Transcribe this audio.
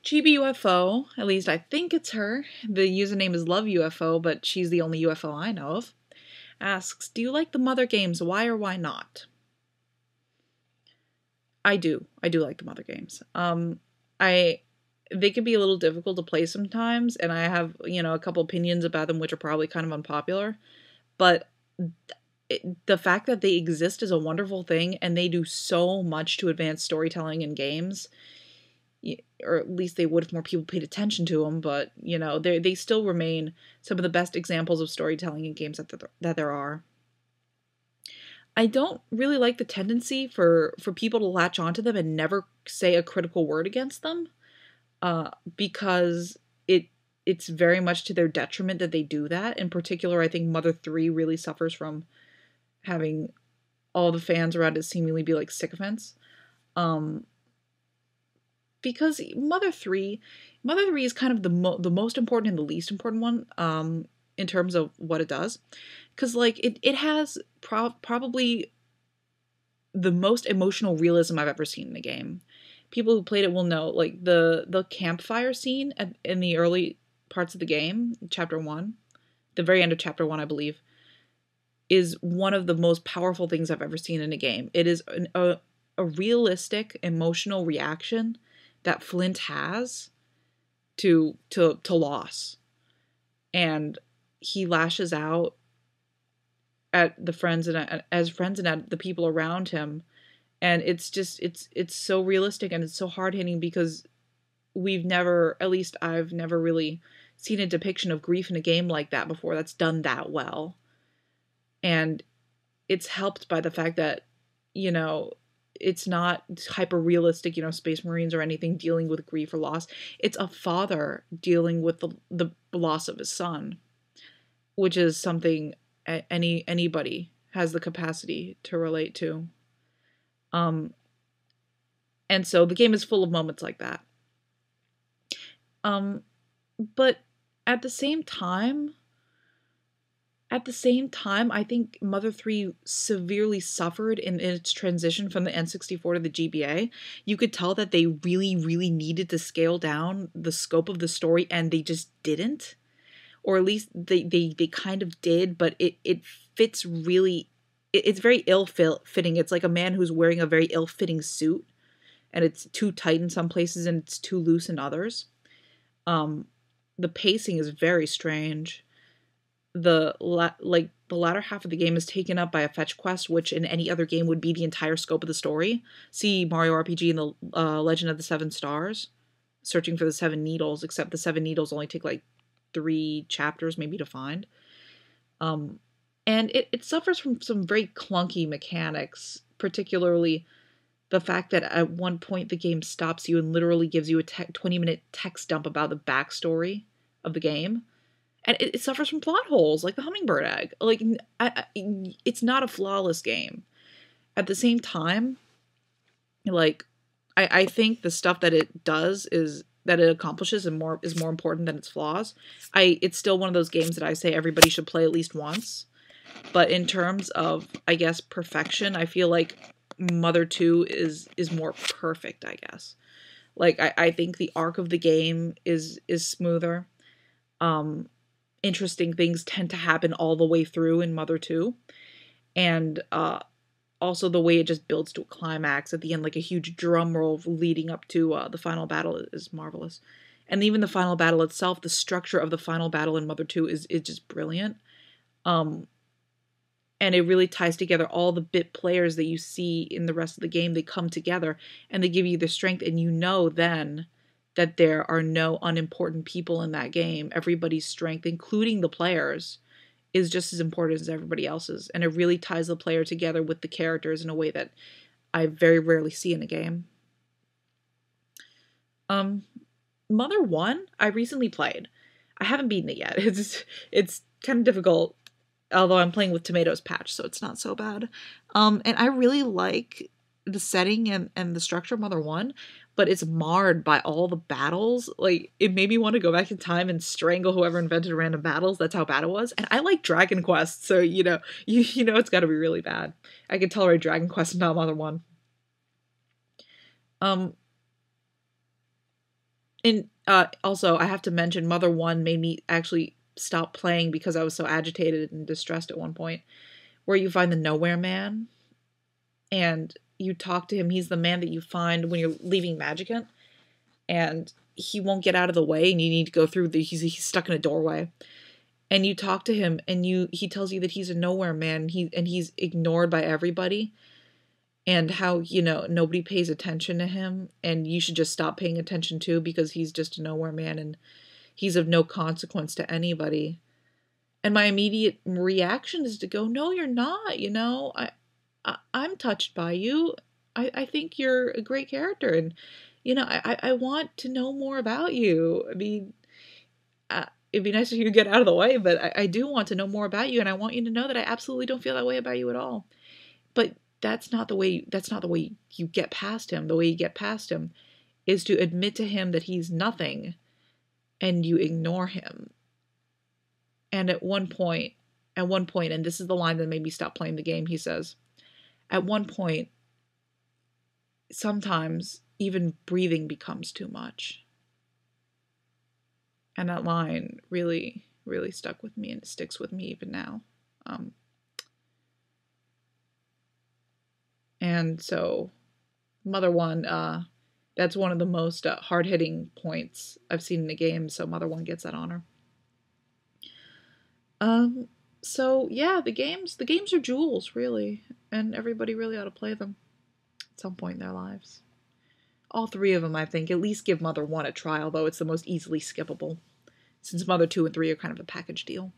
Chibi UFO, at least I think it's her. The username is Love UFO, but she's the only UFO I know of. Asks, do you like the Mother games? Why or why not? I do. I do like the Mother games. They can be a little difficult to play sometimes, and I have, a couple opinions about them which are probably kind of unpopular. But the fact that they exist is a wonderful thing, and they do so much to advance storytelling in games, or at least they would if more people paid attention to them. But they still remain some of the best examples of storytelling in games that there are. I don't really like the tendency for people to latch onto them and never say a critical word against them, because it's very much to their detriment that they do that. In particular, I think Mother 3 really suffers from having all the fans around it seemingly be like sycophants. Because Mother 3 is kind of the most important and the least important one, in terms of what it does. Because, like, it has probably the most emotional realism I've ever seen in a game. People who played it will know, like, the campfire scene in the early parts of the game, Chapter 1, the very end of Chapter 1, I believe, is one of the most powerful things I've ever seen in a game. It is a realistic emotional reaction that Flint has to loss. And he lashes out at the friends and at the people around him. And it's just, it's so realistic and it's so hard hitting, because at least I've never really seen a depiction of grief in a game like that before that's done that well. And it's helped by the fact that, it's not hyper realistic, Space Marines or anything dealing with grief or loss. It's a father dealing with the loss of his son, which is something anybody has the capacity to relate to. And so the game is full of moments like that. But at the same time, I think Mother 3 severely suffered in its transition from the N64 to the GBA. You could tell that they really, really needed to scale down the scope of the story, and they just didn't. Or at least they kind of did, but it fits really... It's very ill-fitting. It's like a man who's wearing a very ill-fitting suit, and it's too tight in some places and it's too loose in others. The pacing is very strange. The latter half of the game is taken up by a fetch quest, which in any other game would be the entire scope of the story. See Mario RPG and the Legend of the Seven Stars, searching for the 7 needles, except the 7 needles only take like 3 chapters maybe to find. And it suffers from some very clunky mechanics, particularly the fact that at one point the game stops you and literally gives you a 20-minute text dump about the backstory of the game. And it suffers from plot holes, like the hummingbird egg. Like, it's not a flawless game. At the same time, like, I think the stuff that it does that it accomplishes is more important than its flaws. It's still one of those games that I say everybody should play at least once. But in terms of, I guess, perfection, I feel like Mother 2 is more perfect, I guess. Like, I think the arc of the game is smoother. Interesting things tend to happen all the way through in Mother 2. And also the way it just builds to a climax at the end, like a huge drum roll leading up to the final battle is marvelous. And even the final battle itself, the structure of the final battle in Mother 2 is just brilliant. And it really ties together all the bit players that you see in the rest of the game. They come together and they give you the strength, and you know then that there are no unimportant people in that game. Everybody's strength, including the players, is just as important as everybody else's. And it really ties the player together with the characters in a way that I very rarely see in a game. Mother 1, I recently played. I haven't beaten it yet. It's kind of difficult, although I'm playing with Tomatoes Patch, so it's not so bad. And I really like the setting and the structure of Mother 1, but it's marred by all the battles. Like, it made me want to go back in time and strangle whoever invented random battles. That's how bad it was. And I like Dragon Quest, so you know it's got to be really bad. I can tolerate Dragon Quest and not Mother 1. And also, I have to mention, Mother 1 made me actually stop playing because I was so agitated and distressed at one point, where you find the Nowhere Man, and you talk to him. He's the man that you find when you're leaving Magicant, and he won't get out of the way, and you need to go through he's stuck in a doorway. And you talk to him, and he tells you that he's a Nowhere Man, and he's ignored by everybody, and how, nobody pays attention to him, and you should just stop paying attention too, because he's just a Nowhere Man, and he's of no consequence to anybody. And my immediate reaction is to go, no, you're not. I'm touched by you. I think you're a great character, and I want to know more about you. I mean, it'd be nice if you could get out of the way, but I do want to know more about you, and I want you to know that I absolutely don't feel that way about you at all. But that's not the way you get past him. The way you get past him is to admit to him that he's nothing, and you ignore him. And at one point, and this is the line that made me stop playing the game, he says, at one point, sometimes even breathing becomes too much. And that line really, really stuck with me, and it sticks with me even now. And so, Mother 1, that's one of the most hard-hitting points I've seen in a game, so Mother 1 gets that honor. So yeah, the games are jewels, really, and everybody really ought to play them at some point in their lives. All 3 of them, I think, at least give Mother 1 a try, although it's the most easily skippable, since Mother 2 and 3 are kind of a package deal.